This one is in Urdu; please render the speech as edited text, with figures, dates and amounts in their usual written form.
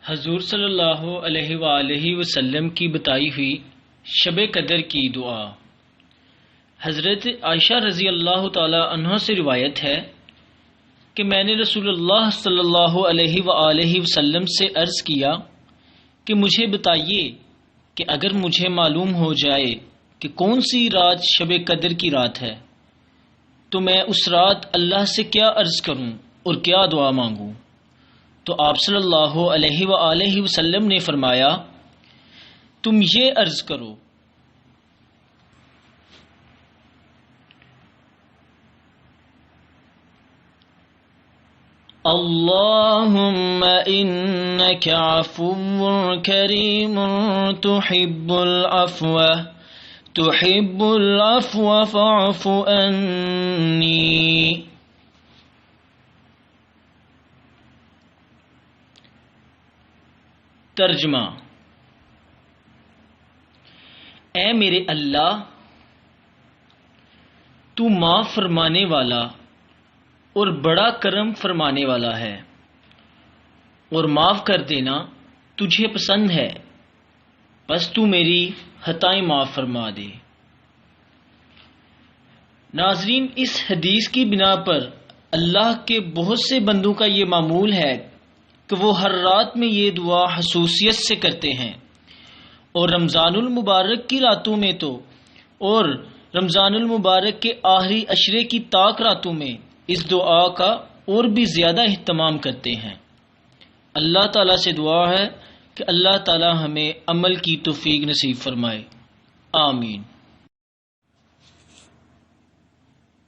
حضور صلی اللہ علیہ وآلہ وسلم کی بتائی ہوئی شب قدر کی دعا۔ حضرت عائشہ رضی اللہ تعالی عنہ سے روایت ہے کہ میں نے رسول اللہ صلی اللہ علیہ وآلہ وسلم سے عرض کیا کہ مجھے بتائیے کہ اگر مجھے معلوم ہو جائے کہ کون سی رات شب قدر کی رات ہے تو میں اس رات اللہ سے کیا عرض کروں اور کیا دعا مانگوں؟ تو آپ صلی اللہ علیہ وآلہ وسلم نے فرمایا، تم یہ عرض کرو، اللہم انک عفو کریم تحب العفو فاعف عنی۔ ترجمہ: اے میرے اللہ، تو معاف فرمانے والا اور بڑا کرم فرمانے والا ہے، اور معاف کر دینا تجھے پسند ہے، بس تو میری خطائیں معاف فرما دے۔ ناظرین، اس حدیث کی بنا پر اللہ کے بہت سے بندوں کا یہ معمول ہے کہ وہ ہر رات میں یہ دعا خصوصیت سے کرتے ہیں، اور رمضان المبارک کی راتوں میں تو اور رمضان المبارک کے آخری عشرے کی طاق راتوں میں اس دعا کا اور بھی زیادہ اہتمام کرتے ہیں۔ اللہ تعالیٰ سے دعا ہے کہ اللہ تعالیٰ ہمیں عمل کی توفیق نصیب فرمائے، آمین۔